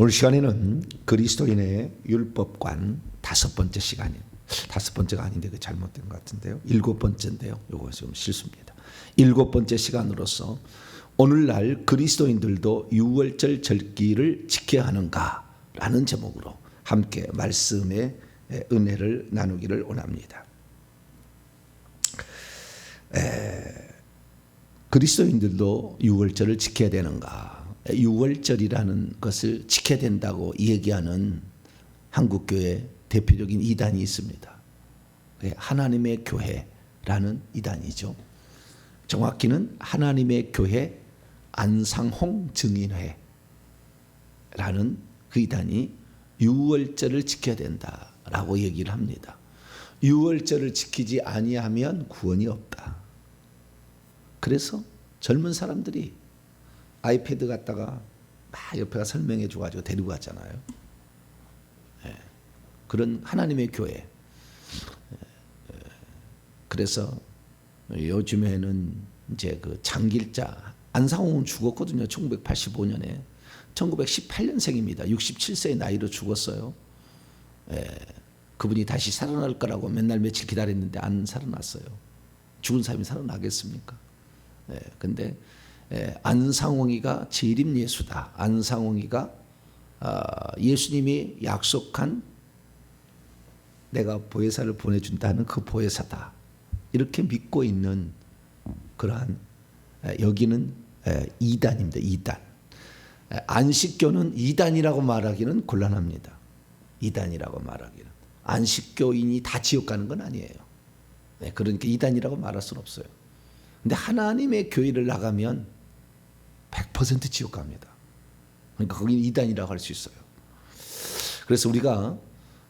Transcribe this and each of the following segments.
오늘 시간에는 그리스도인의 율법관 5번째 시간이에요. 5번째가 아닌데 그 잘못된 것 같은데요. 7번째인데요. 이거 지금 실수입니다. 7번째 시간으로서 오늘날 그리스도인들도 유월절 절기를 지켜야 하는가 라는 제목으로 함께 말씀의 은혜를 나누기를 원합니다. 그리스도인들도 유월절을 지켜야 되는가? 유월절이라는 것을 지켜야 된다고 얘기하는 한국교회 대표적인 이단이 있습니다. 하나님의 교회라는 이단이죠. 정확히는 하나님의 교회 안상홍 증인회라는 그 이단이 유월절을 지켜야 된다라고 얘기를 합니다. 유월절을 지키지 아니하면 구원이 없다. 그래서 젊은 사람들이 아이패드 갖다가 막 옆에가 설명해 줘가지고 데리고 갔잖아요. 그런 하나님의 교회. 그래서 요즘에는 이제 그 장길자 안상홍은 죽었거든요. 1985년에 1918년생입니다. 67세의 나이로 죽었어요. 그분이 다시 살아날 거라고 맨날 며칠 기다렸는데 안 살아났어요. 죽은 사람이 살아나겠습니까? 근데 안상홍이가 재림 예수다. 안상홍이가 예수님이 약속한 내가 보혜사를 보내준다는 그 보혜사다. 이렇게 믿고 있는 그러한 여기는 이단입니다. 이단. 안식교는 이단이라고 말하기는 곤란합니다. 이단이라고 말하기는. 안식교인이 다 지옥 가는 건 아니에요. 그러니까 이단이라고 말할 수는 없어요. 근데 하나님의 교회를 나가면 100% 지옥 갑니다. 그러니까 거기는 이단이라고 할 수 있어요. 그래서 우리가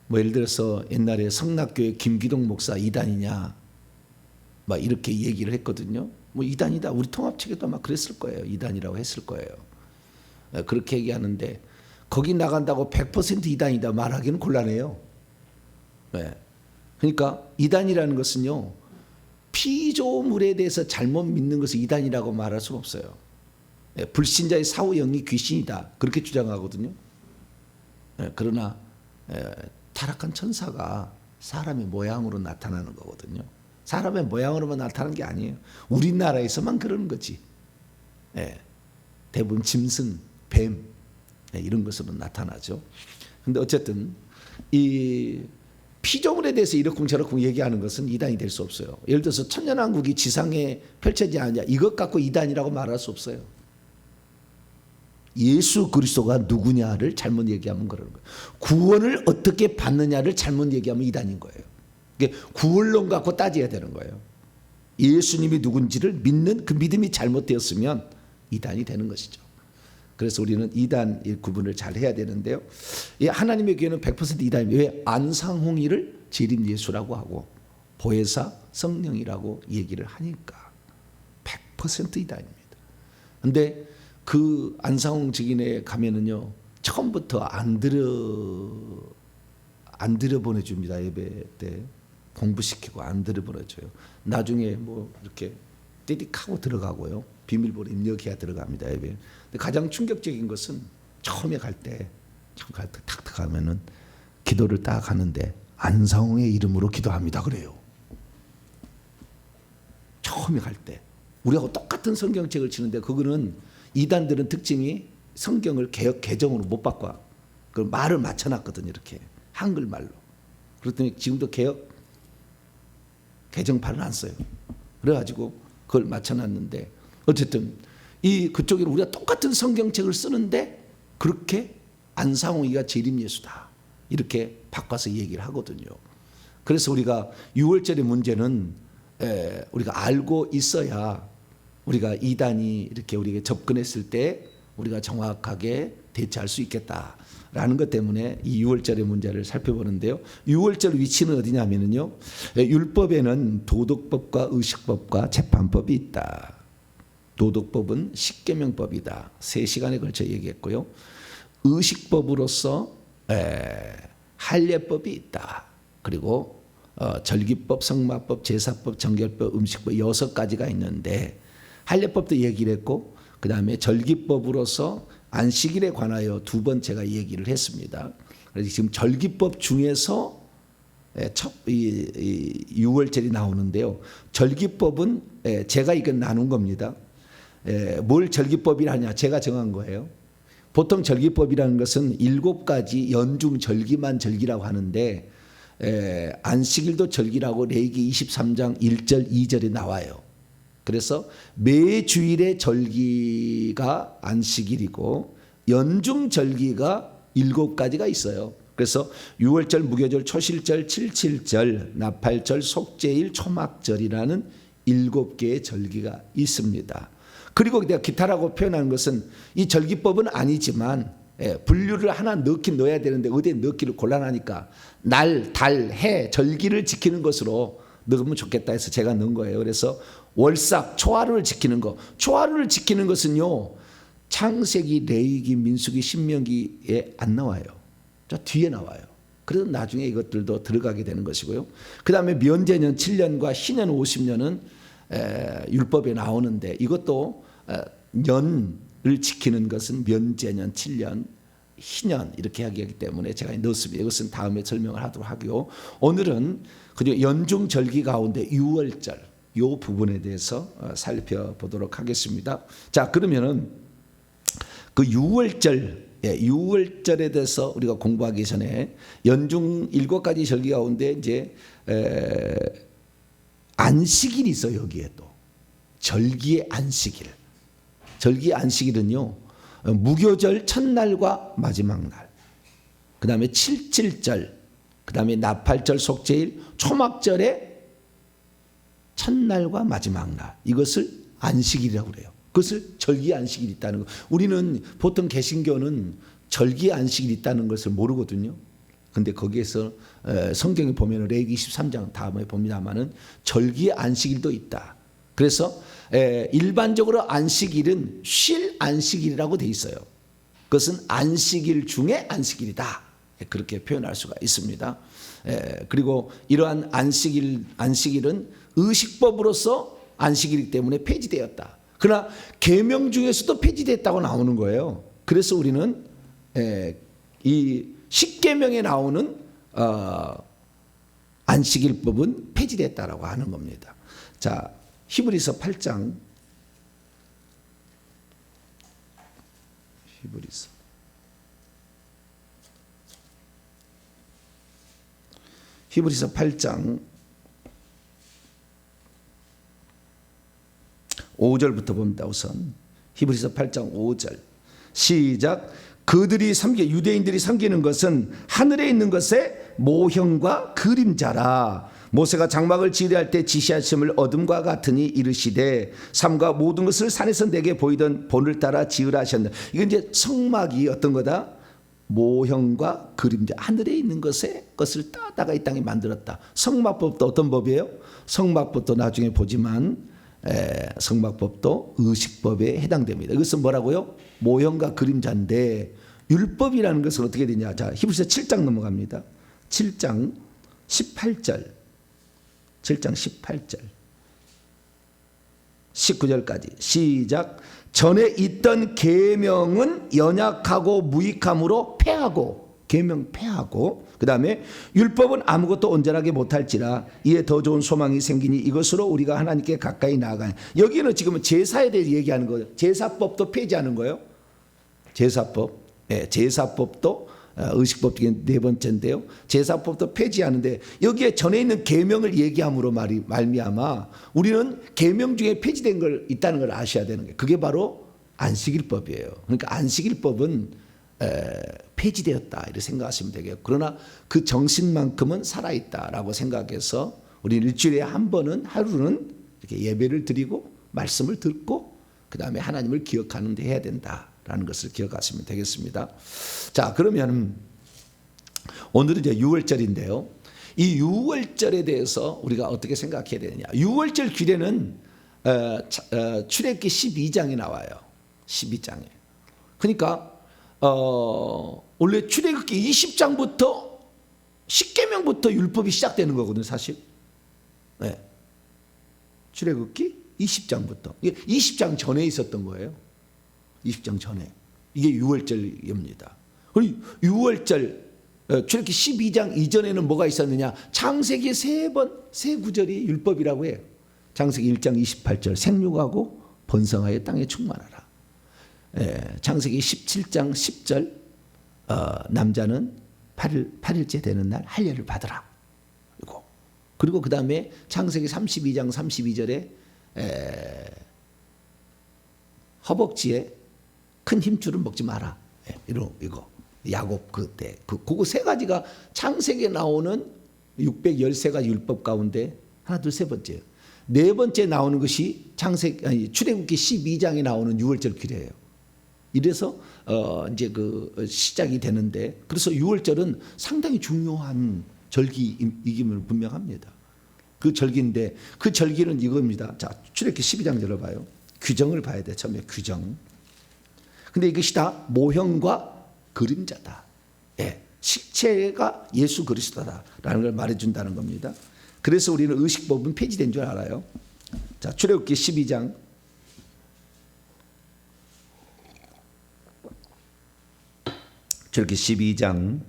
뭐 예를 들어서 옛날에 성락교회 김기동 목사 이단이냐 막 이렇게 얘기를 했거든요. 뭐 이단이다. 우리 통합측에도 아마 그랬을 거예요. 이단이라고 했을 거예요. 그렇게 얘기하는데 거기 나간다고 100% 이단이다 말하기는 곤란해요. 그러니까 이단이라는 것은요. 피조물에 대해서 잘못 믿는 것을 이단이라고 말할 수는 없어요. 불신자의 사후 영이 귀신이다. 그렇게 주장하거든요. 그러나 타락한 천사가 사람의 모양으로 나타나는 거거든요. 사람의 모양으로만 나타나는 게 아니에요. 우리나라에서만 그러는 거지. 대부분 짐승, 뱀 이런 것으로 나타나죠. 그런데 어쨌든 이 피조물에 대해서 이렇쿵 저렇쿵 얘기하는 것은 이단이 될 수 없어요. 예를 들어서 천년왕국이 지상에 펼쳐지지 않느냐 이것 갖고 이단이라고 말할 수 없어요. 예수 그리스도가 누구냐를 잘못 얘기하면 그러는 거예요. 구원을 어떻게 받느냐를 잘못 얘기하면 이단인 거예요. 구원론 갖고 따져야 되는 거예요. 예수님이 누군지를 믿는 그 믿음이 잘못되었으면 이단이 되는 것이죠. 그래서 우리는 이단 구분을 잘 해야 되는데요. 하나님의 교회는 100% 이단입니다. 왜? 안상홍이를 재림 예수라고 하고 보혜사 성령이라고 얘기를 하니까 100% 이단입니다. 그런데 그 안상홍 증인에 가면은요 처음부터 안 들여 보내줍니다. 예배 때 공부시키고 안 들여 보내줘요. 나중에 뭐 이렇게 띠딕하고 들어가고요. 비밀번호 입력해야 들어갑니다. 예배. 근데 가장 충격적인 것은 처음에 갈 때 탁 가면은 기도를 딱 하는데 안상홍의 이름으로 기도합니다. 그래요. 처음에 갈 때 우리하고 똑같은 성경책을 치는데 그거는 이단들은 특징이 성경을 개정으로 못 바꿔. 그 말을 맞춰놨거든요. 이렇게 한글말로. 그랬더니 지금도 개정판은 안 써요. 그래가지고 그걸 맞춰놨는데 어쨌든 그쪽에 우리가 똑같은 성경책을 쓰는데 그렇게 안상홍이가 재림 예수다 이렇게 바꿔서 얘기를 하거든요. 그래서 우리가 유월절의 문제는 우리가 알고 있어야 우리가 이단이 이렇게 우리에게 접근했을 때 우리가 정확하게 대처할 수 있겠다라는 것 때문에 이 유월절의 문제를 살펴보는데요. 유월절 위치는 어디냐면요. 율법에는 도덕법과 의식법과 재판법이 있다. 도덕법은 십계명법이다. 3시간에 걸쳐 얘기했고요. 의식법으로서 할례법이 있다. 그리고 절기법, 성마법, 제사법, 정결법, 음식법 6가지가 있는데 할례법도 얘기를 했고 그 다음에 절기법으로서 안식일에 관하여 두 번 제가 얘기를 했습니다. 그래서 지금 절기법 중에서 첫 6월절이 나오는데요. 절기법은 제가 이건 나눈 겁니다. 뭘 절기법이라 하냐, 제가 정한 거예요. 보통 절기법이라는 것은 7가지 연중 절기만 절기라고 하는데 안식일도 절기라고 레위기 23장 1절 2절에 나와요. 그래서 매 주일의 절기가 안식일이고 연중 절기가 7가지가 있어요. 그래서 6월절, 무교절, 초실절, 칠칠절, 나팔절, 속죄일, 초막절이라는 7개의 절기가 있습니다. 그리고 내가 기타라고 표현하는 것은 이 절기법은 아니지만 분류를 하나 넣어야 되는데 어디에 넣기를 곤란하니까 날, 달, 해, 절기를 지키는 것으로 넣으면 좋겠다 해서 제가 넣은 거예요. 그래서 월삭, 초하루를 지키는 거. 초하루를 지키는 것은요, 창세기, 레위기, 민수기, 신명기에 안 나와요. 저 뒤에 나와요. 그래서 나중에 이것들도 들어가게 되는 것이고요. 그 다음에 면제년 7년과 희년 50년은 율법에 나오는데 이것도 년을 지키는 것은 면제년 7년, 희년 이렇게 하기 때문에 제가 넣었습니다. 이것은 다음에 설명을 하도록 하고요. 오늘은 그리고 연중 절기 가운데 6월절 이 부분에 대해서 살펴보도록 하겠습니다. 자, 그러면은 그 6월절에 대해서 우리가 공부하기 전에 연중 7가지 절기 가운데 이제 안식일이 있어요. 여기에 또 절기의 안식일. 절기의 안식일은요, 무교절 첫날과 마지막 날, 그 다음에 칠칠절, 그 다음에 나팔절, 속죄일, 초막절의 첫날과 마지막 날, 이것을 안식일이라고 그래요. 그것을 절기 안식일이 있다는 거. 우리는 보통 개신교는 절기 안식일이 있다는 것을 모르거든요. 근데 거기에서 성경에 보면 레위기 23장 다음에 봅니다만은 절기 안식일도 있다. 그래서 일반적으로 안식일은 쉴 안식일이라고 돼 있어요. 그것은 안식일 중에 안식일이다. 그렇게 표현할 수가 있습니다. 그리고 이러한 안식일은 의식법으로서 안식일이기 때문에 폐지되었다. 그러나 계명 중에서도 폐지됐다고 나오는 거예요. 그래서 우리는 이 십계명에 나오는 안식일법은 폐지됐다라고 하는 겁니다. 자, 히브리서 8장 히브리서 8장 5절부터 봅니다. 우선 히브리서 8장 5절 시작. 그들이 유대인들이 섬기는 것은 하늘에 있는 것의 모형과 그림자라. 모세가 장막을 지으려 때 지시하심을 어둠과 같으니 이르시되 삼가 모든 것을 산에서 내게 보이던 본을 따라 지으라 하셨다. 이건 이제 성막이 어떤 거다? 모형과 그림자, 하늘에 있는 것을 따다가 이 땅에 만들었다. 성막법도 어떤 법이에요? 성막법도 나중에 보지만 성막법도 의식법에 해당됩니다. 이것은 뭐라고요? 모형과 그림자인데 율법이라는 것은 어떻게 되냐? 자, 히브리서 7장 넘어갑니다. 7장 18절 19절까지 시작. 전에 있던 계명은 연약하고 무익함으로 폐하고, 계명 폐하고, 그 다음에 율법은 아무것도 온전하게 못할지라 이에 더 좋은 소망이 생기니 이것으로 우리가 하나님께 가까이 나아가요. 여기는 지금 제사에 대해 얘기하는 거예요. 제사법도 폐지하는 거예요. 제사법, 제사법도 의식법 중에 4번째인데요. 제사법도 폐지하는데 여기에 전에 있는 계명을 얘기함으로 말미암아 우리는 계명 중에 폐지된 걸 있다는 걸 아셔야 되는 거예요. 그게 바로 안식일법이에요. 그러니까 안식일법은 폐지되었다 이렇게 생각하시면 되겠고, 그러나 그 정신만큼은 살아있다라고 생각해서 우리는 일주일에 한 번은 하루는 이렇게 예배를 드리고 말씀을 듣고 그 다음에 하나님을 기억하는 데 해야 된다라는 것을 기억하시면 되겠습니다. 자, 그러면 오늘은 이제 6월절인데요. 이 6월절에 대해서 우리가 어떻게 생각해야 되느냐. 6월절 규례는 출애굽기 12장에 나와요. 12장에. 그러니까 원래 출애굽기 20장부터 10계명부터 율법이 시작되는 거거든요, 사실. 네. 출애굽기 20장부터. 이게 20장 전에 있었던 거예요. 20장 전에. 이게 유월절입니다. 그리고 유월절 출애굽기 12장 이전에는 뭐가 있었느냐? 창세기 세 구절이 율법이라고 해요. 창세기 1장 28절 생육하고 번성하여 땅에 충만하라. 창세기 17장 10절 남자는 8일째 되는 날 할례를 받으라. 그리고 그 다음에 창세기 32장 32절에 허벅지에 큰 힘줄은 먹지 마라. 이거 야곱 그때 그거 세 가지가 창세기에 나오는 613가지 율법 가운데 하나 둘 세 번째예요. 네 번째 나오는 것이 출애굽기 12장에 나오는 유월절 규례예요. 이래서 이제 그 시작이 되는데, 그래서 유월절은 상당히 중요한 절기임을 분명합니다. 그 절기인데 그 절기는 이겁니다. 자, 출애굽기 12장 열어봐요. 규정을 봐야 돼. 처음에 규정. 근데 이것이 다 모형과 그림자다. 식체가 예수 그리스도다라는 걸 말해준다는 겁니다. 그래서 우리는 의식법은 폐지된 줄 알아요. 자, 출애굽기 12장 출애굽기 12장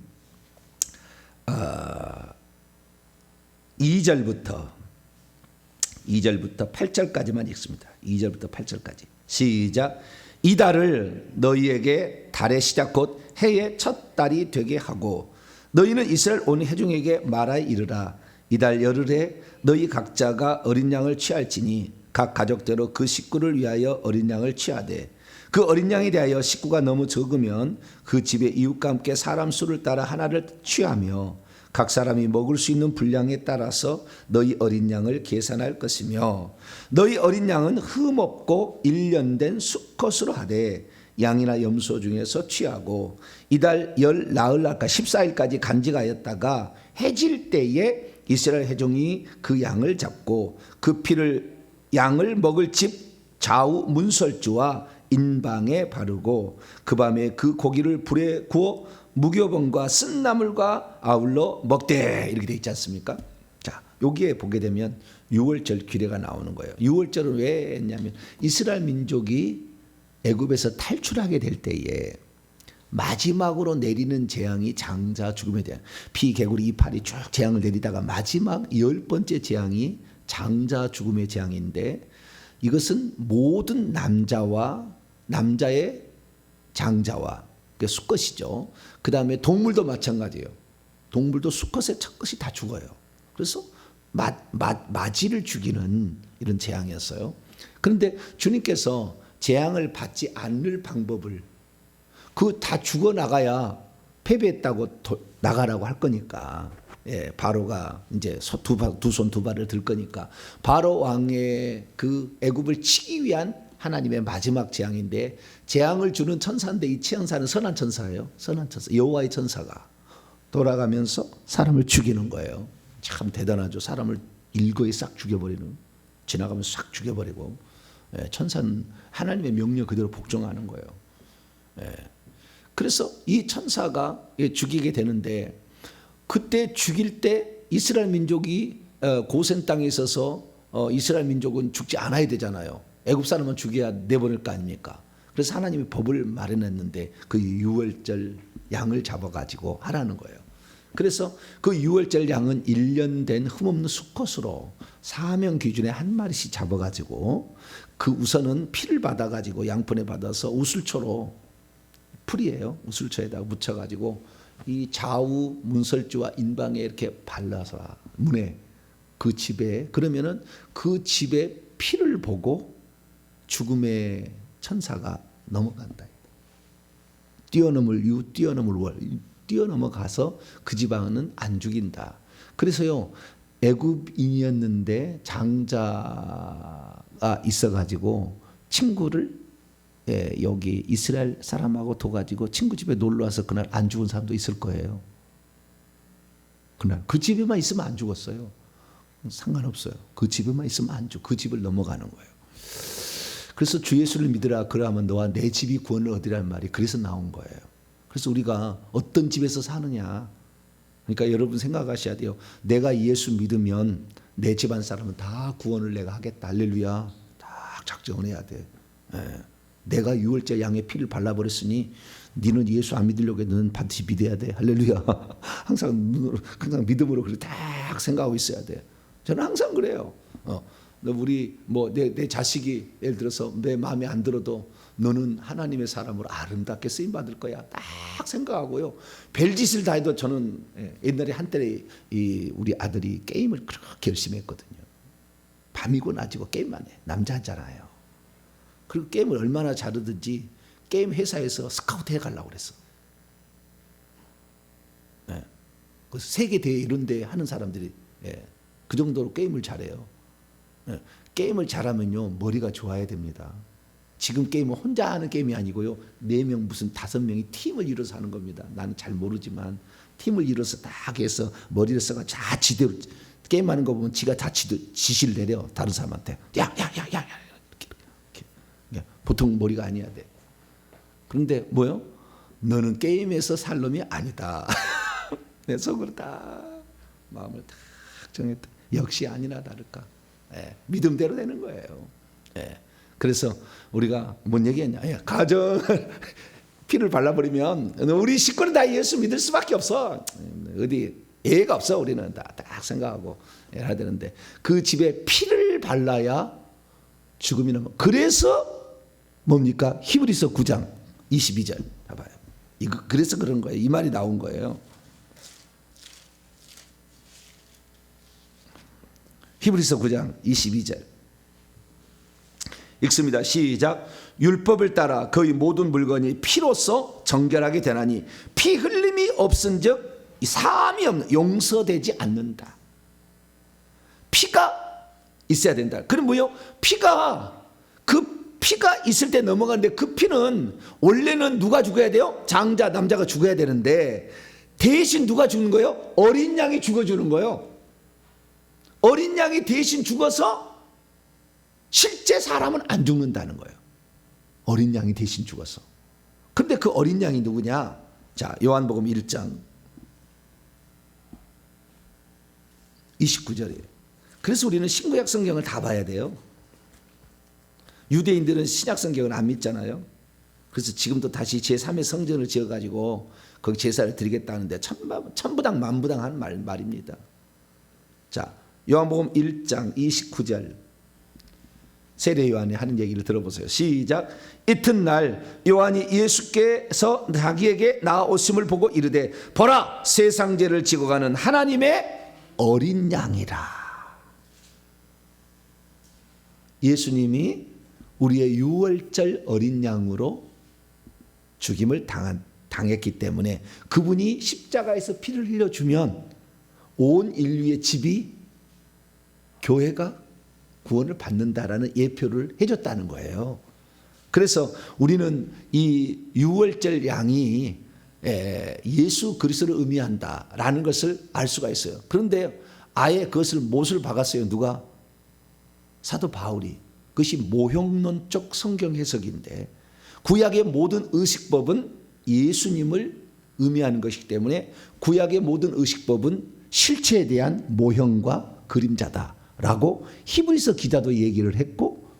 2절부터 8절까지만 읽습니다. 2절부터 8절까지 시작. 이달을 너희에게 달의 시작 곧 해의 첫 달이 되게 하고 너희는 이스라엘 온 회중에게 말하여 이르라. 이달 열흘에 너희 각자가 어린 양을 취할지니 각 가족대로 그 식구를 위하여 어린 양을 취하되 그 어린 양에 대하여 식구가 너무 적으면 그 집의 이웃과 함께 사람 수를 따라 하나를 취하며 각 사람이 먹을 수 있는 분량에 따라서 너희 어린 양을 계산할 것이며 너희 어린 양은 흠 없고 1년 된 수컷으로 하되 양이나 염소 중에서 취하고 이달 열 나흘날까 14일까지 간직하였다가 해질 때에 이스라엘 회중이 그 양을 잡고 그 피를 양을 먹을 집 좌우 문설주와 인방에 바르고 그 밤에 그 고기를 불에 구워 무교병과 쓴나물과 아울러 먹되 이렇게 돼 있지 않습니까? 자, 여기에 보게 되면 유월절 규례가 나오는 거예요. 유월절은 왜 했냐면 이스라엘 민족이 애굽에서 탈출하게 될 때에 마지막으로 내리는 재앙이 장자 죽음에 대한 피 개구리 이파리 쭉 재앙을 내리다가 마지막 10번째 재앙이 장자 죽음의 재앙인데, 이것은 모든 남자의 장자와 수컷이죠. 그 다음에 동물도 마찬가지예요. 동물도 수컷의 첫것이 다 죽어요. 그래서 마지를 죽이는 이런 재앙이었어요. 그런데 주님께서 재앙을 받지 않을 방법을 다 죽어나가야 패배했다고 나가라고 할 거니까, 바로가 이제 두 손 두 발을 들 거니까 바로 왕의 그 애굽을 치기 위한 하나님의 마지막 재앙인데, 재앙을 주는 천사인데 이 천사는 선한 천사예요. 선한 천사, 여호와의 천사가 돌아가면서 사람을 죽이는 거예요. 참 대단하죠. 사람을 일거에 싹 죽여버리는, 지나가면 싹 죽여버리고, 천사는 하나님의 명령 그대로 복종하는 거예요. 그래서 이 천사가 죽이게 되는데, 그때 죽일 때 이스라엘 민족이 고센 땅에 있어서 이스라엘 민족은 죽지 않아야 되잖아요. 애굽 사람은 죽여야 내보낼 거 아닙니까? 그래서 하나님이 법을 마련했는데 그 유월절 양을 잡아가지고 하라는 거예요. 그래서 그 유월절 양은 1년 된 흠없는 수컷으로 사명 기준에 한 마리씩 잡아가지고 그 우선은 피를 받아가지고 양푼에 받아서 우슬초로, 풀이에요. 우슬초에다가 묻혀가지고 이 좌우 문설주와 인방에 이렇게 발라서 문에 그 집에, 그러면은 그 집의 피를 보고 죽음의 천사가 넘어간다. 뛰어넘어가서 그 지방은 안 죽인다. 그래서요, 애굽인이었는데 장자가 있어가지고 친구를 여기 이스라엘 사람하고 둬가지고 친구 집에 놀러 와서 그날 안 죽은 사람도 있을 거예요. 그날 그 집에만 있으면 안 죽었어요. 상관없어요. 그 집에만 있으면 안 죽. 그 집을 넘어가는 거예요. 그래서 주 예수를 믿으라 그러면 너와 내 집이 구원을 얻으라는 말이 그래서 나온 거예요. 그래서 우리가 어떤 집에서 사느냐, 그러니까 여러분 생각하셔야 돼요. 내가 예수 믿으면 내 집안 사람은 다 구원을 내가 하겠다. 할렐루야. 딱 작정을 해야 돼. 내가 유월절 양의 피를 발라버렸으니 너는 예수 안 믿으려고 해. 너는 반드시 믿어야 돼. 할렐루야. 항상 믿음으로 그렇게 딱 생각하고 있어야 돼. 저는 항상 그래요. 우리 내 자식이 예를 들어서 내 마음에 안 들어도 너는 하나님의 사람으로 아름답게 쓰임 받을 거야. 딱 생각하고요. 별짓을 다 해도 저는 옛날에 한때 우리 아들이 게임을 그렇게 열심히 했거든요. 밤이고 낮이고 게임만 해. 남자잖아요. 그리고 게임을 얼마나 잘하든지 게임 회사에서 스카우트 해가려고 그랬어. 그 세계 대회 이런 데 하는 사람들이 그 정도로 게임을 잘해요. 게임을 잘하면요 머리가 좋아야 됩니다. 지금 게임은 혼자 하는 게임이 아니고요 4명 무슨 5명이 팀을 이뤄서 하는 겁니다. 나는 잘 모르지만 팀을 이뤄서 딱 해서 머리를 써가 다 지대로 게임하는 거 보면 지가 다 지시를 내려 다른 사람한테 야야야야 이렇게. 보통 머리가 아니어야 돼. 그런데 뭐요? 너는 게임에서 살 놈이 아니다. 내 속으로 다 마음을 딱 정했다. 역시 아니나 다를까. 믿음대로 되는 거예요. 그래서 우리가 뭔 얘기했냐? 가정을 피를 발라버리면 우리 식구는 다 예수 믿을 수밖에 없어. 어디 예가 없어. 우리는 딱 생각하고 해야 되는데 그 집에 피를 발라야 죽음이 넘어. 그래서 뭡니까? 히브리서 9장 22절 봐봐요. 그래서 그런 거예요. 이 말이 나온 거예요. 히브리서 9장 22절 읽습니다. 시작. 율법을 따라 거의 모든 물건이 피로써 정결하게 되나니 피 흘림이 없은즉 사함이 없는 용서되지 않는다. 피가 있어야 된다. 그럼 뭐요? 그 피가 있을 때 넘어가는데 그 피는 원래는 누가 죽어야 돼요? 장자 남자가 죽어야 되는데 대신 누가 죽는 거예요? 어린 양이 죽어주는 거예요. 어린 양이 대신 죽어서 실제 사람은 안 죽는다는 거예요. 어린 양이 대신 죽어서. 근데 그 어린 양이 누구냐? 자, 요한복음 1장 29절이에요. 그래서 우리는 신구약 성경을 다 봐야 돼요. 유대인들은 신약 성경을 안 믿잖아요. 그래서 지금도 다시 제3의 성전을 지어가지고 거기 제사를 드리겠다는데 천부당 만부당 하는 말입니다. 자, 요한복음 1장 29절 세례 요한이 하는 얘기를 들어보세요. 시작. 이튿날 요한이 예수께서 자기에게 나아오심을 보고 이르되 보라 세상 죄를 지고 가는 하나님의 어린 양이라. 예수님이 우리의 유월절 어린 양으로 죽임을 당했기 때문에 그분이 십자가에서 피를 흘려주면 온 인류의 집이 교회가 구원을 받는다라는 예표를 해줬다는 거예요. 그래서 우리는 이 유월절 양이 예수 그리스도를 의미한다라는 것을 알 수가 있어요. 그런데 아예 그것을 못을 박았어요. 누가? 사도 바울이. 그것이 모형론적 성경 해석인데 구약의 모든 의식법은 예수님을 의미하는 것이기 때문에 구약의 모든 의식법은 실체에 대한 모형과 그림자다라고 히브리서 기자도 얘기를 했고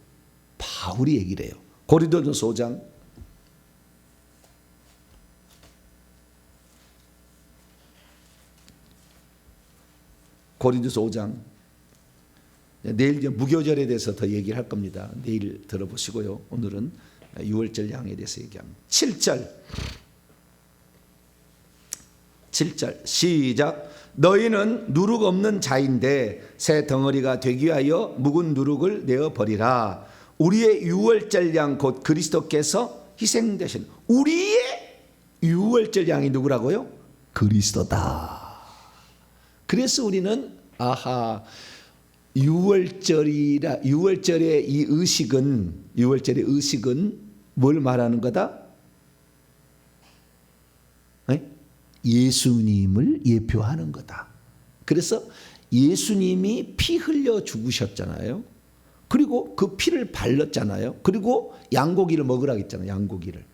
바울이 얘기를 해요. 고린도전서 5장 고린도서 5장 내일 이제 무교절에 대해서 더 얘기를 할 겁니다. 내일 들어보시고요. 오늘은 유월절 양에 대해서 얘기합니다. 7절 시작. 너희는 누룩 없는 자인데 새 덩어리가 되기 위하여 묵은 누룩을 내어버리라. 우리의 유월절 양 곧 그리스도께서 희생되신 우리의 유월절 양이 누구라고요? 그리스도다. 그래서 우리는 유월절의 이 의식은 뭘 말하는 거다? 예수님을 예표하는 거다. 그래서 예수님이 피 흘려 죽으셨잖아요. 그리고 그 피를 발랐잖아요. 그리고 양고기를 먹으라고 했잖아요. 양고기를.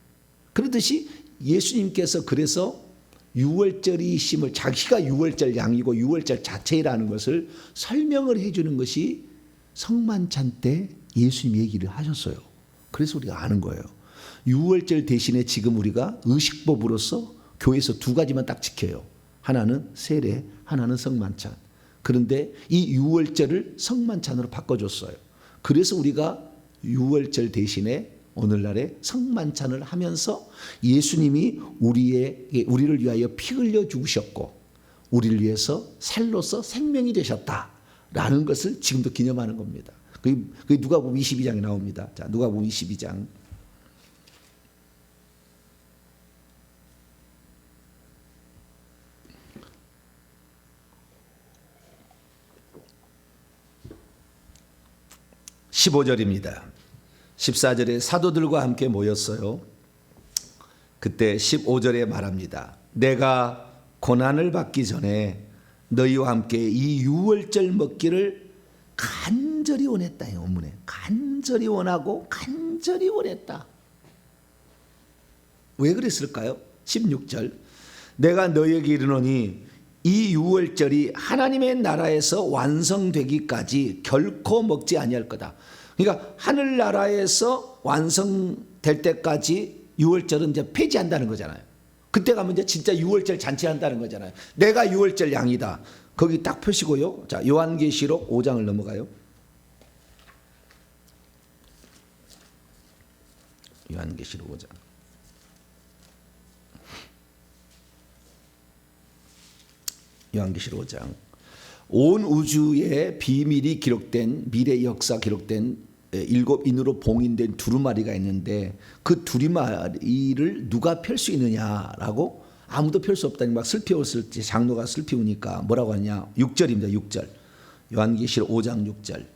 그러듯이 예수님께서 그래서 유월절이심을 자기가 유월절 양이고 유월절 자체라는 것을 설명을 해주는 것이 성만찬 때 예수님 얘기를 하셨어요. 그래서 우리가 아는 거예요. 유월절 대신에 지금 우리가 의식법으로서 교회에서 두 가지만 딱 지켜요. 하나는 세례, 하나는 성만찬. 그런데 이 유월절을 성만찬으로 바꿔줬어요. 그래서 우리가 유월절 대신에 오늘날에 성만찬을 하면서 예수님이 우리를 위하여 피 흘려 죽으셨고 우리를 위해서 살로서 생명이 되셨다라는 것을 지금도 기념하는 겁니다. 그게 누가복음 22장에 나옵니다. 자, 누가복음 22장. (15절입니다) 14절에 사도들과 함께 모였어요. 그때 15절에 말합니다. 내가 고난을 받기 전에 너희와 함께 이 유월절 먹기를 간절히 원했다. 이 원문에 간절히 원하고 간절히 원했다. 왜 그랬을까요? 16절 내가 너희에게 이르노니 이 유월절이 하나님의 나라에서 완성되기까지 결코 먹지 아니할 거다. 그러니까 하늘나라에서 완성될 때까지 유월절은 이제 폐지한다는 거잖아요. 그때 가면 이제 진짜 유월절 잔치한다는 거잖아요. 내가 유월절 양이다. 거기 딱 펴시고요. 자, 요한계시록 5장을 넘어가요. 요한계시록 5장. 요한계시록 5장. 온 우주의 비밀이 기록된 미래 역사 기록된 일곱 인으로 봉인된 두루마리가 있는데 그 두루마리를 누가 펼 수 있느냐라고 아무도 펼 수 없다니 막 슬피웠을 때 장로가 슬피우니까 뭐라고 하냐 6절입니다. 6절 요한계시록 5장 6절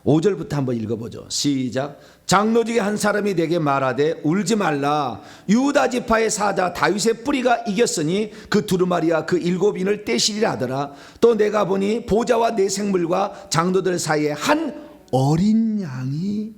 5절부터 한번 읽어보죠. 시작. 장로 중에 한 사람이 내게 말하되 울지 말라. 유다 지파의 사자 다윗의 뿌리가 이겼으니 그 두루마리와 그 일곱 인을 떼시리라 하더라. 또 내가 보니 보좌와 내 생물과 장로들 사이에 한 어린 양이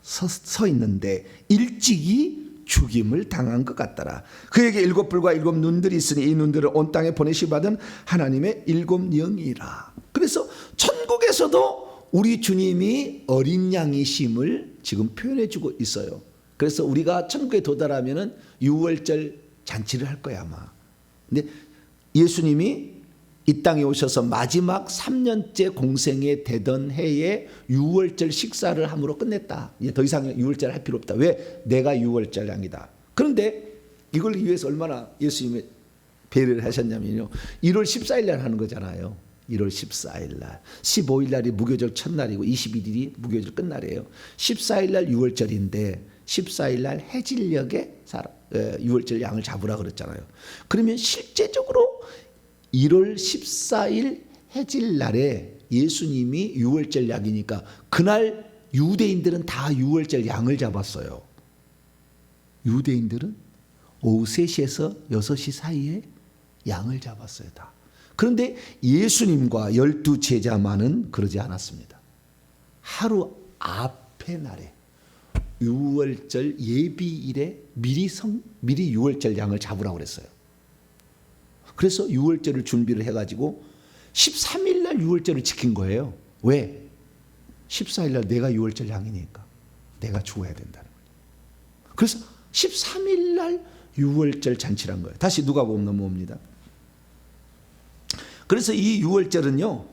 서 있는데 일찍이 죽임을 당한 것 같더라. 그에게 일곱 뿔과 일곱 눈들이 있으니 이 눈들을 온 땅에 보내시 받은 하나님의 일곱 영이라. 그래서 천국에서도 우리 주님이 어린 양이심을 지금 표현해 주고 있어요. 그래서 우리가 천국에 도달하면은 유월절 잔치를 할 거야 아마. 근데 예수님이 이 땅에 오셔서 마지막 3년째 공생에 되던 해에 유월절 식사를 함으로 끝냈다. 이제 더 이상 유월절 할 필요 없다. 왜? 내가 유월절 양이다. 그런데 이걸 위해서 얼마나 예수님이 배려를 하셨냐면요. 1월 14일 날 하는 거잖아요. 1월 14일 날. 15일 날이 무교절 첫날이고 21일이 무교절 끝날이에요. 14일 날 유월절인데 14일 날 해질녘에 유월절 양을 잡으라 그랬잖아요. 그러면 실제적으로 1월 14일 해질 날에 예수님이 유월절 양이니까 그날 유대인들은 다 유월절 양을 잡았어요. 유대인들은 오후 3시에서 6시 사이에 양을 잡았어요. 다. 그런데 예수님과 12제자만은 그러지 않았습니다. 하루 앞에 날에 유월절 예비일에 미리 유월절 양을 잡으라고 그랬어요. 그래서 유월절을 준비를 해가지고 13일 날 유월절을 지킨 거예요. 왜? 14일 날 내가 유월절 양이니까 내가 죽어야 된다는 거예요. 그래서 13일 날 유월절 잔치란 거예요. 다시 누가복음 넘어옵니다. 그래서 이 유월절은요,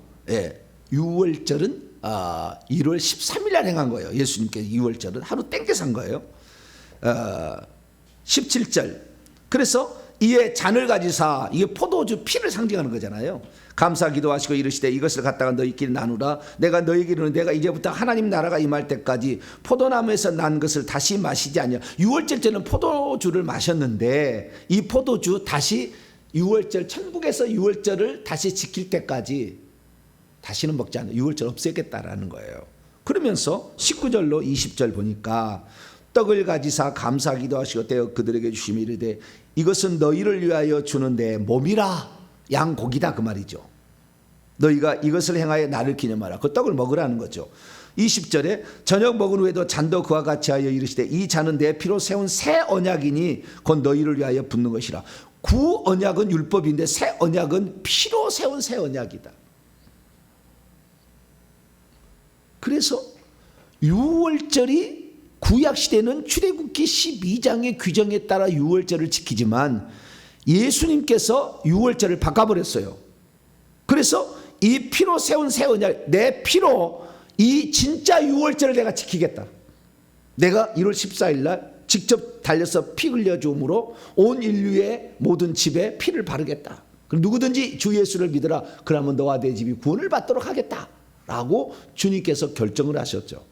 유월절은 1월 13일 날 행한 거예요. 예수님께서 유월절은 하루 땡겨서 한 거예요. 17절. 그래서 이에 잔을 가지사, 이게 포도주 피를 상징하는 거잖아요. 감사 기도하시고 이르시되 이것을 갖다가 너희끼리 나누라. 내가 너희에게 이르노니 내가 이제부터 하나님 나라가 임할 때까지 포도나무에서 난 것을 다시 마시지 아니하. 유월절 때는 포도주를 마셨는데 이 포도주 다시 유월절, 천국에서 유월절을 다시 지킬 때까지 다시는 먹지 않는, 유월절 없애겠다라는 거예요. 그러면서 19절로 20절 보니까 떡을 가지사 감사 기도하시고 떼어 그들에게 주시며 이르되 이것은 너희를 위하여 주는 내 몸이라. 양고기다 그 말이죠. 너희가 이것을 행하여 나를 기념하라. 그 떡을 먹으라는 거죠. 20절에 저녁 먹은 후에도 잔도 그와 같이 하여 이르시되 이 잔은 내 피로 세운 새 언약이니 곧 너희를 위하여 붓는 것이라. 구 언약은 율법인데 새 언약은 피로 세운 새 언약이다. 그래서 유월절이 구약 시대는 출애굽기 12장의 규정에 따라 유월절을 지키지만 예수님께서 유월절을 바꿔버렸어요. 그래서 이 피로 세운 새 언약, 내 피로 이 진짜 유월절을 내가 지키겠다. 내가 1월 14일 날 직접 달려서 피 흘려줌으로 온 인류의 모든 집에 피를 바르겠다. 그럼 누구든지 주 예수를 믿으라. 그러면 너와 내 집이 구원을 받도록 하겠다. 라고 주님께서 결정을 하셨죠.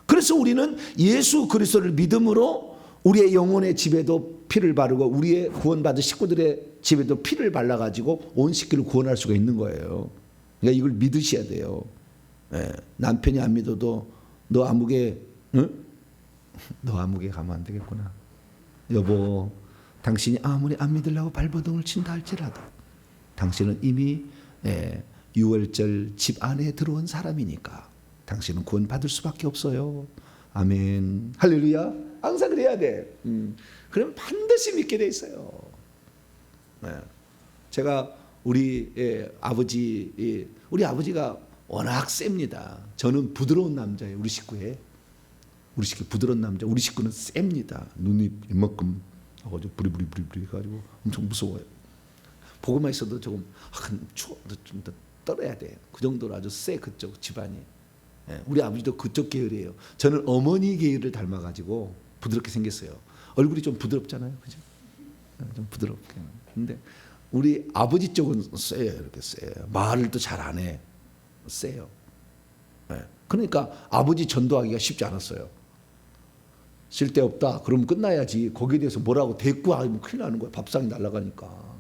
그래서 우리는 예수 그리스도를 믿음으로 우리의 영혼의 집에도 피를 바르고 우리의 구원받은 식구들의 집에도 피를 발라가지고 온 식구를 구원할 수가 있는 거예요. 그러니까 이걸 믿으셔야 돼요. 예, 남편이 안 믿어도 너 아무개, 응? 너 아무개 가면 안 되겠구나. 여보, 당신이 아무리 안 믿으려고 발버둥을 친다 할지라도 당신은 이미 유월절 집 안에 들어온 사람이니까 당신은 구원 받을 수밖에 없어요. 아멘. 할렐루야. 항상 그래야 돼. 그럼 반드시 믿게 돼 있어요. 제가 우리 우리 아버지가 워낙 셉니다. 저는 부드러운 남자예요. 우리 식구에. 우리 식구 부드러운 남자. 우리 식구는 셉니다. 눈이 이만큼 하고 부리부리 해가지고 엄청 무서워요. 보고만 있어도 조금 추워. 좀 더 떨어야 돼. 그 정도로 아주 세 그쪽 집안이. 우리 아버지도 그쪽 계열이에요. 저는 어머니 계열을 닮아가지고 부드럽게 생겼어요. 얼굴이 좀 부드럽잖아요, 그죠? 좀 부드럽게. 근데 우리 아버지 쪽은 세요, 이렇게 세요. 말을 또 잘 안 해, 세요. 그러니까 아버지 전도하기가 쉽지 않았어요. 쓸데없다. 그러면 끝나야지. 거기에 대해서 뭐라고 대꾸하면 큰일 나는 거예요. 밥상이 날아가니까.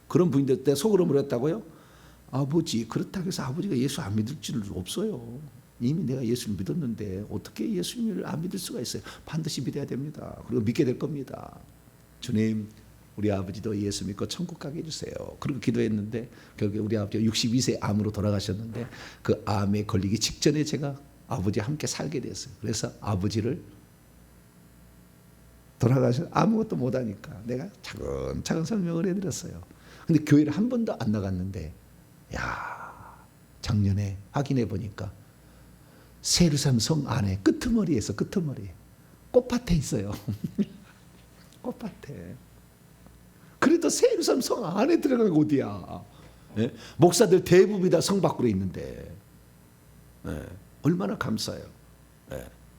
그런 분인데 때 속으로 뭐랬다고요? 아버지, 그렇다고 해서 아버지가 예수 안 믿을 줄 없어요. 이미 내가 예수를 믿었는데 어떻게 예수님을 안 믿을 수가 있어요? 반드시 믿어야 됩니다. 그리고 믿게 될 겁니다. 주님, 우리 아버지도 예수 믿고 천국 가게 해주세요. 그리고 기도했는데 결국에 우리 아버지가 62세 암으로 돌아가셨는데 그 암에 걸리기 직전에 제가 아버지와 함께 살게 됐어요. 그래서 아버지를 돌아가셔 아무것도 못하니까 내가 차근차근 설명을 해드렸어요. 근데 교회를 한 번도 안 나갔는데 작년에 확인해 보니까 세르산 성 안에 끄트머리에서 꽃밭에 있어요. 꽃밭에. 그래도 세르산 성 안에 들어가는 게 어디야? 목사들 대부분이 다 성 밖으로 있는데 얼마나 감사해요.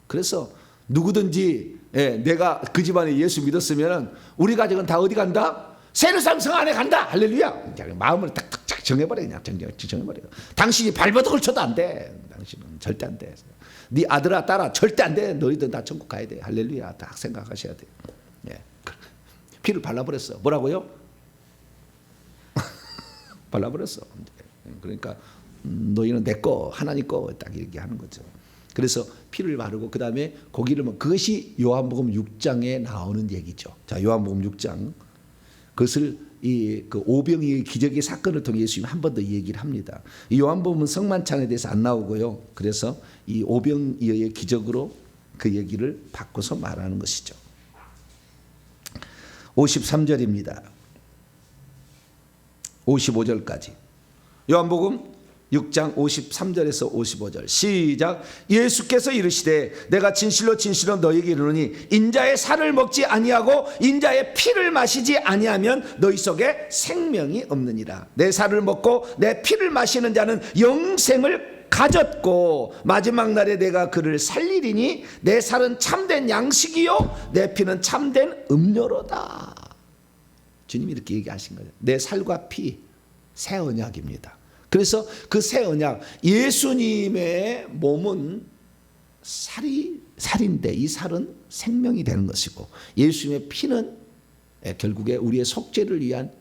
그래서 누구든지 내가 그 집안에 예수 믿었으면 우리 가족은 다 어디 간다? 세르산 성 안에 간다. 할렐루야. 마음을 탁탁 정해버려. 그냥 정해버려. 당신이 발버둥을 쳐도 안 돼. 당신은 절대 안 돼. 네 아들아 딸아 절대 안 돼. 너희들 다 천국 가야 돼. 할렐루야. 딱 생각하셔야 돼. 피를 발라버렸어. 뭐라고요? 발라버렸어. 그러니까 너희는 내 거 하나님 거 딱 얘기하는 거죠. 그래서 피를 바르고 그 다음에 고기를 먹. 그것이 요한복음 6장에 나오는 얘기죠. 자, 요한복음 6장. 그것을 그 오병이의 기적의 사건을 통해 예수님이 한 번 더 얘기를 합니다. 이 요한복음은 성만찬에 대해서 안 나오고요. 그래서 이 오병이의 기적으로 그 얘기를 바꿔서 말하는 것이죠. 53절입니다. 55절까지. 요한복음 6장 53절에서 55절 시작. 예수께서 이르시되 내가 진실로 진실로 너희에게 이르노니 인자의 살을 먹지 아니하고 인자의 피를 마시지 아니하면 너희 속에 생명이 없느니라. 내 살을 먹고 내 피를 마시는 자는 영생을 가졌고 마지막 날에 내가 그를 살리리니 내 살은 참된 양식이요 내 피는 참된 음료로다. 주님이 이렇게 얘기하신 거예요. 내 살과 피 새 언약입니다. 그래서 그 새 언약, 예수님의 몸은 살인데 이 살은 생명이 되는 것이고 예수님의 피는 결국에 우리의 속죄를 위한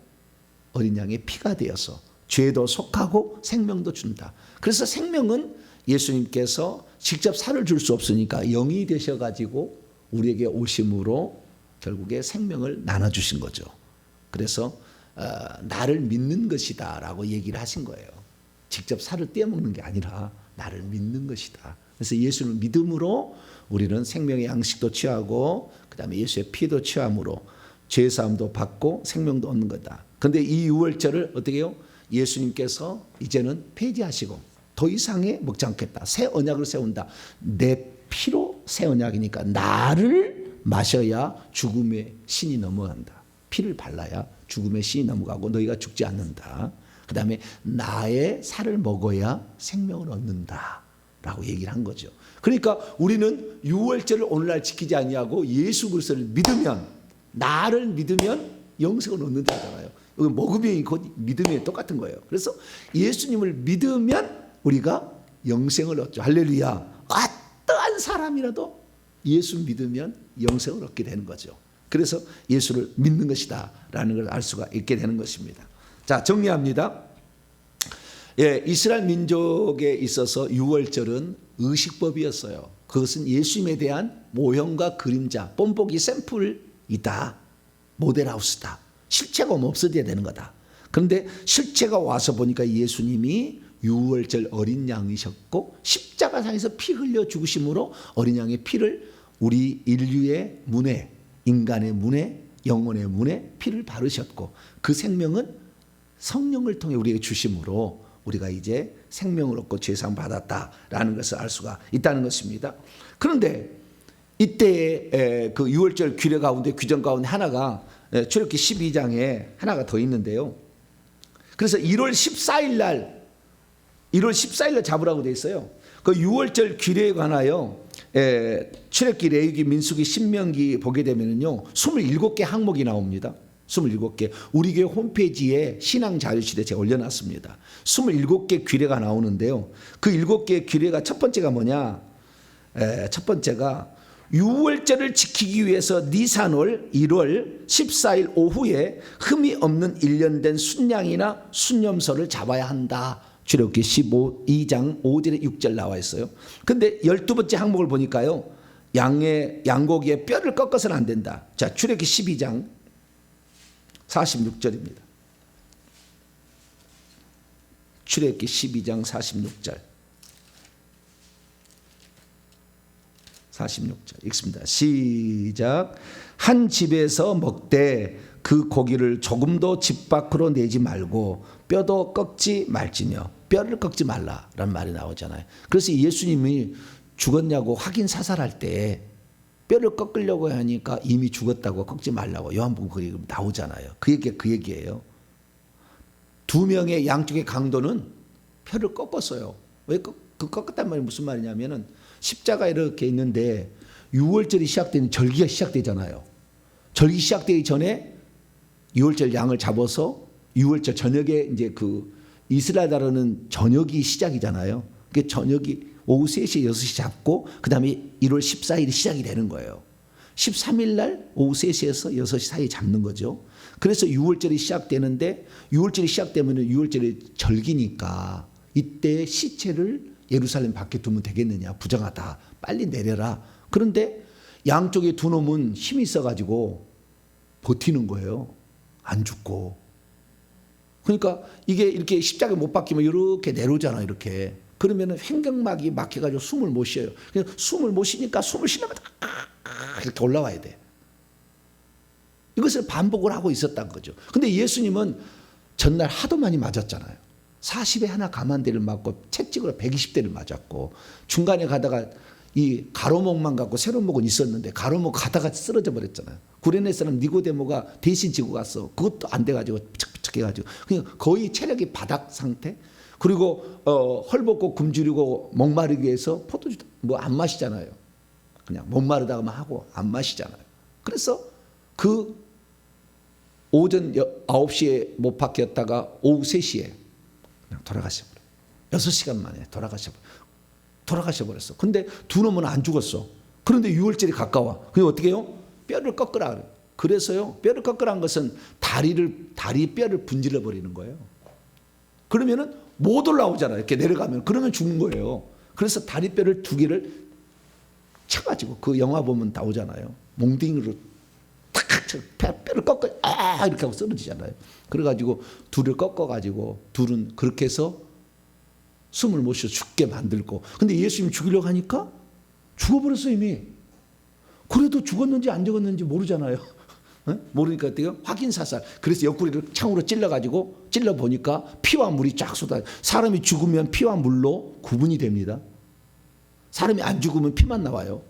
어린 양의 피가 되어서 죄도 속하고 생명도 준다. 그래서 생명은 예수님께서 직접 살을 줄 수 없으니까 영이 되셔가지고 우리에게 오심으로 결국에 생명을 나눠주신 거죠. 그래서 나를 믿는 것이다 라고 얘기를 하신 거예요. 직접 살을 떼어먹는 게 아니라 나를 믿는 것이다. 그래서 예수를 믿음으로 우리는 생명의 양식도 취하고 그 다음에 예수의 피도 취함으로 죄사함도 받고 생명도 얻는 거다. 그런데 이 유월절을 어떻게 해요? 예수님께서 이제는 폐지하시고 더 이상의 먹지 않겠다. 새 언약을 세운다. 내 피로 새 언약이니까 나를 마셔야 죽음의 신이 넘어간다. 피를 발라야 죽음의 신이 넘어가고 너희가 죽지 않는다. 그 다음에 나의 살을 먹어야 생명을 얻는다 라고 얘기를 한 거죠. 그러니까 우리는 유월절을 오늘날 지키지 아니하고 예수 그리스도를 믿으면, 나를 믿으면 영생을 얻는다잖아요. 먹으면 곧 믿음이 똑같은 거예요. 그래서 예수님을 믿으면 우리가 영생을 얻죠. 할렐루야. 어떠한 사람이라도 예수 믿으면 영생을 얻게 되는 거죠. 그래서 예수를 믿는 것이다 라는 걸 알 수가 있게 되는 것입니다. 자, 정리합니다. 예, 이스라엘 민족에 있어서 유월절은 의식법이었어요. 그것은 예수님에 대한 모형과 그림자, 본보기 샘플이다. 모델하우스다. 실체가 없어져야 되는 거다. 그런데 실체가 와서 보니까 예수님이 유월절 어린 양이셨고 십자가상에서 피 흘려 죽으심으로 어린 양의 피를 우리 인류의 문에, 인간의 문에, 영혼의 문에 피를 바르셨고 그 생명은 성령을 통해 우리에게 주심으로 우리가 이제 생명을 얻고 죄사함 받았다라는 것을 알 수가 있다는 것입니다. 그런데 이때의 그 유월절 규례 가운데, 규정 가운데 하나가 출애굽기 12장에 하나가 더 있는데요. 그래서 1월 14일 날 잡으라고 돼 있어요. 그 유월절 규례에 관하여 출애굽기, 레위기, 민수기, 신명기 보게 되면요 27개 항목이 나옵니다. 27개. 우리 교회 홈페이지에 신앙 자유시대 제가 올려놨습니다. 27개 규례가 나오는데요. 그 7개 규례가 첫 번째가 뭐냐? 첫 번째가 유월절을 지키기 위해서 니산월 1월 14일 오후에 흠이 없는 1년 된 순양이나 순염소를 잡아야 한다. 출애굽기 2장 5절에 6절 나와 있어요. 근데 12번째 항목을 보니까요. 양고기의 뼈를 꺾어서는 안 된다. 자, 출애굽기 12장 46절입니다. 출애굽기 12장 46절. 46절 읽습니다. 시작. 한 집에서 먹되 그 고기를 조금도 집 밖으로 내지 말고 뼈도 꺾지 말지며, 뼈를 꺾지 말라라는 말이 나오잖아요. 그래서 예수님이 죽었냐고 확인 사살할 때 뼈를 꺾으려고 하니까 이미 죽었다고 꺾지 말라고 요한복음 거기 나오잖아요. 그 얘기예요. 두 명의 양쪽의 강도는 뼈를 꺾었어요. 왜 그 꺾었단 말이 무슨 말이냐면은 십자가 이렇게 있는데 유월절이 시작되는 절기가 시작되잖아요. 절기 시작되기 전에 유월절 양을 잡아서 유월절 저녁에 이제 그 이스라엘 나라는 저녁이 시작이잖아요. 그 저녁이 오후 3시, 6시 잡고 그 다음에 1월 14일이 시작이 되는 거예요. 13일 날 오후 3시에서 6시 사이에 잡는 거죠. 그래서 유월절이 시작되는데 유월절이 시작되면 유월절이 절기니까 이때 시체를 예루살렘 밖에 두면 되겠느냐. 부정하다. 빨리 내려라. 그런데 양쪽에 두 놈은 힘이 있어가지고 버티는 거예요. 안 죽고. 그러니까 이게 이렇게 십자가에 못 박히면 이렇게 내려오잖아요. 이렇게. 그러면 횡격막이 막혀가지고 숨을 못 쉬어요. 그래서 숨을 못 쉬니까 숨을 쉬려면 이렇게 올라와야 돼. 이것을 반복을 하고 있었던 거죠. 근데 예수님은 전날 하도 많이 맞았잖아요. 40에 하나 가만대를 맞고 채찍으로 120대를 맞았고 중간에 가다가 이 가로목만 갖고 세로목은 있었는데 가로목 가다가 쓰러져 버렸잖아요. 구레네 사람 니고데모가 대신 지고 갔어. 그것도 안 돼가지고 피척피척 해가지고 그냥 거의 체력이 바닥 상태. 그리고 헐벗고 굶주리고 목마르기 위해서 포도주 뭐 안 마시잖아요. 그냥 목마르다고만 하고 안 마시잖아요. 그래서 그 오전 9시에 못 박혔다가 오후 3시에 그냥 돌아가셔버려요. 6시간 만에 돌아가셔버렸어. 근데 두 놈은 안 죽었어. 그런데 유월절이 가까워. 그럼 어떻게 해요? 뼈를 꺾으라 그래요. 그래서요, 뼈를 꺾으라는 것은 다리 뼈를 분질러 버리는 거예요. 그러면은 못 올라오잖아요. 이렇게 내려가면. 그러면 죽는 거예요. 그래서 다리뼈를 2개를 쳐가지고 그 영화 보면 나오잖아요. 몽둥이로 탁 뼈를 꺾어 이렇게 하고 쓰러지잖아요. 그래가지고 둘을 꺾어가지고 둘은 그렇게 해서 숨을 못 쉬어 죽게 만들고. 근데 예수님이 죽이려고 하니까 죽어버렸어요 이미. 그래도 죽었는지 안 죽었는지 모르잖아요. 모르니까 어때요? 확인 사살. 그래서 옆구리를 창으로 찔러가지고 찔러보니까 피와 물이 쫙 쏟아요. 사람이 죽으면 피와 물로 구분이 됩니다. 사람이 안 죽으면 피만 나와요.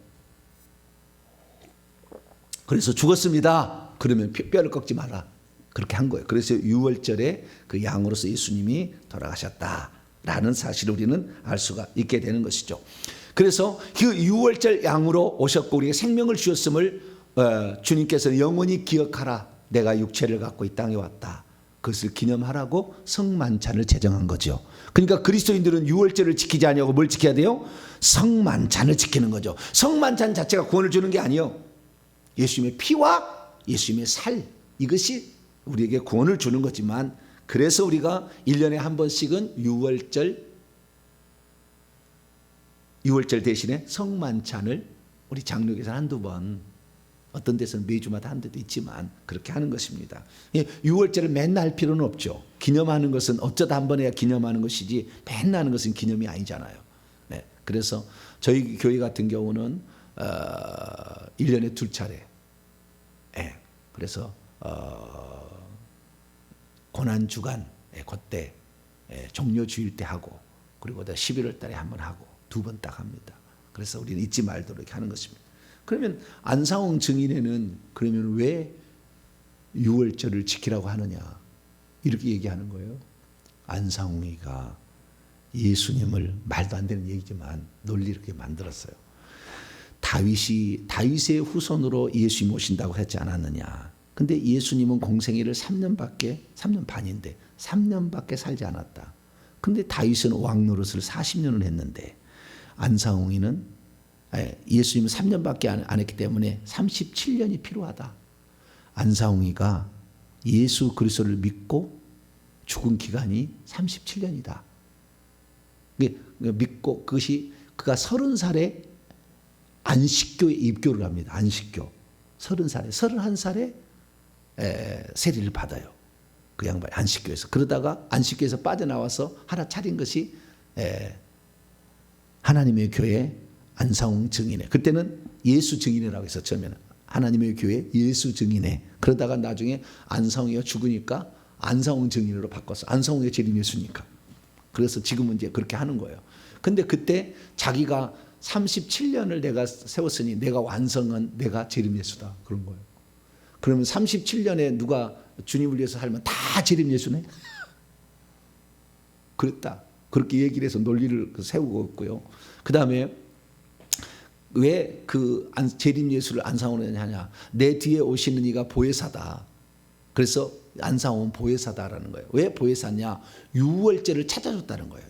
그래서 죽었습니다. 그러면 뼈를 꺾지 마라. 그렇게 한 거예요. 그래서 유월절에 그 양으로서 예수님이 돌아가셨다라는 사실을 우리는 알 수가 있게 되는 것이죠. 그래서 그 유월절 양으로 오셨고 우리에게 생명을 주셨음을 주님께서 영원히 기억하라. 내가 육체를 갖고 이 땅에 왔다. 그것을 기념하라고 성만찬을 제정한 거죠. 그러니까 그리스도인들은 유월절을 지키지 아니하고 뭘 지켜야 돼요? 성만찬을 지키는 거죠. 성만찬 자체가 구원을 주는 게 아니에요. 예수님의 피와 예수님의 살, 이것이 우리에게 구원을 주는 거지만, 그래서 우리가 1년에 한 번씩은 유월절 대신에 성만찬을 우리 장로교에서 한두 번, 어떤 데서는 매주마다 한 데도 있지만 그렇게 하는 것입니다. 유월절을 맨날 할 필요는 없죠. 기념하는 것은 어쩌다 한 번 해야 기념하는 것이지 맨날 하는 것은 기념이 아니잖아요. 네, 그래서 저희 교회 같은 경우는 1년에 2차례. 네, 그래서 고난주간 그때 종료주일 때 하고, 그리고 11월 달에 한 번 하고 2번 딱 합니다. 그래서 우리는 잊지 말도록 이렇게 하는 것입니다. 그러면 안상홍 증인회는 그러면 왜 유월절을 지키라고 하느냐, 이렇게 얘기하는 거예요. 안상홍이가 예수님을, 말도 안 되는 얘기지만 논리를 이렇게 만들었어요. 다윗의 후손으로 예수님 오신다고 했지 않았느냐. 근데 예수님은 공생애를 3년 반인데 3년밖에 살지 않았다. 근데 다윗은 왕 노릇을 40년을 했는데 안상홍이는 예수님은 3년밖에 안 했기 때문에 37년이 필요하다. 안상홍이가 예수 그리스도를 믿고 죽은 기간이 37년이다. 믿고 그것이 그가 30살에 안식교에 입교를 합니다. 안식교. 31살에 세리를 받아요. 그 양반이 안식교에서. 그러다가 안식교에서 빠져나와서 하나 차린 것이 하나님의 교회 안상홍 증인회. 그때는 예수 증인회라고 해서 처음에는 하나님의 교회 예수 증인회. 그러다가 나중에 안상홍이가 죽으니까 안상홍 증인회로 바꿨어. 안상홍의 재림 예수니까. 그래서 지금은 이제 그렇게 하는 거예요. 근데 그때 자기가 37년을 내가 세웠으니 내가 완성한 내가 재림 예수다. 그런 거예요. 그러면 37년에 누가 주님을 위해서 살면 다 재림 예수네? 그랬다. 그렇게 얘기를 해서 논리를 세우고 있고요. 그 다음에 왜 그 재림 예수를 안상홍으로 하냐? 내 뒤에 오시는 이가 보혜사다. 그래서 안상홍은 보혜사다라는 거예요. 왜 보혜사냐? 유월절을 찾아줬다는 거예요.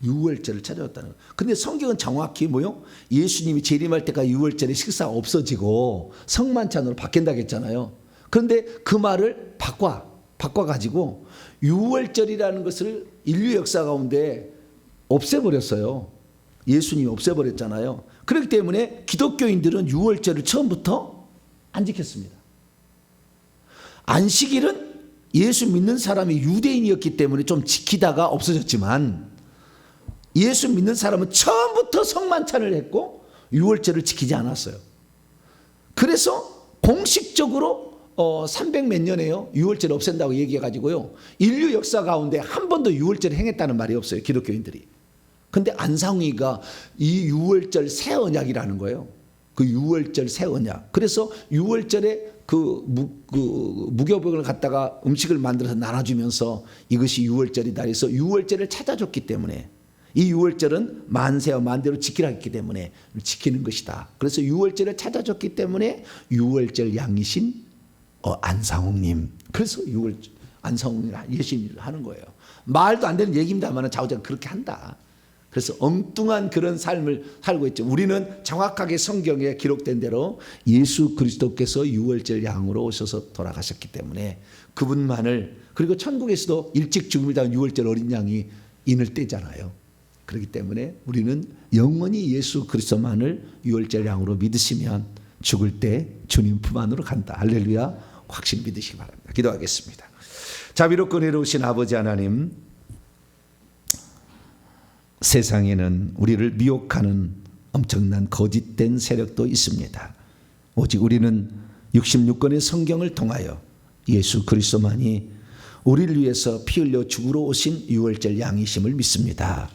유월절을 찾아줬다는 거예요. 근데 성경은 정확히 뭐요? 예수님이 재림할 때까지 유월절에 식사가 없어지고 성만찬으로 바뀐다고 했잖아요. 그런데 그 말을 바꿔가지고 유월절이라는 것을 인류 역사 가운데 없애버렸어요. 예수님이 없애버렸잖아요. 그렇기 때문에 기독교인들은 유월절을 처음부터 안 지켰습니다. 안식일은 예수 믿는 사람이 유대인이었기 때문에 좀 지키다가 없어졌지만, 예수 믿는 사람은 처음부터 성만찬을 했고 유월절을 지키지 않았어요. 그래서 공식적으로 300몇 년에요 유월절을 없앤다고 얘기해가지고요, 인류 역사 가운데 한 번도 유월절을 행했다는 말이 없어요, 기독교인들이. 근데 안상홍이가 이 유월절 새 언약이라는 거예요. 그 유월절 새 언약. 그래서 유월절에 그 무교병을 갖다가 음식을 만들어서 나눠주면서 이것이 유월절이다 해서 유월절을 찾아줬기 때문에, 이 유월절은 만세와 만대로 지키라 했기 때문에 지키는 것이다. 그래서 유월절을 찾아줬기 때문에 유월절 양이신 안상홍님. 그래서 안상홍이 예수님을 하는 거예요. 말도 안 되는 얘기입니다만 좌우자가 그렇게 한다. 그래서 엉뚱한 그런 삶을 살고 있죠. 우리는 정확하게 성경에 기록된 대로 예수 그리스도께서 유월절 양으로 오셔서 돌아가셨기 때문에 그분만을, 그리고 천국에서도 일찍 죽음이다 유월절 어린 양이 인을 떼잖아요. 그렇기 때문에 우리는 영원히 예수 그리스도만을 유월절 양으로 믿으시면 죽을 때 주님 품 안으로 간다. 할렐루야. 확실히 믿으시기 바랍니다. 기도하겠습니다. 자비롭고 은혜로우신 아버지 하나님, 세상에는 우리를 미혹하는 엄청난 거짓된 세력도 있습니다. 오직 우리는 66권의 성경을 통하여 예수 그리스도만이 우리를 위해서 피 흘려 죽으러 오신 유월절 양이심을 믿습니다.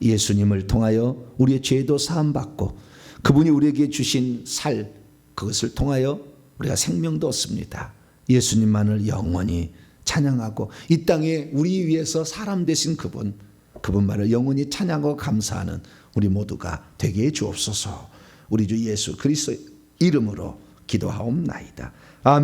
예수님을 통하여 우리의 죄도 사함받고 그분이 우리에게 주신 살, 그것을 통하여 우리가 생명도 얻습니다. 예수님만을 영원히 찬양하고 이 땅에 우리 위해서 사람 되신 그분만을 영원히 찬양하고 감사하는 우리 모두가 되게 해 주옵소서. 우리 주 예수 그리스도 이름으로 기도하옵나이다. 아멘.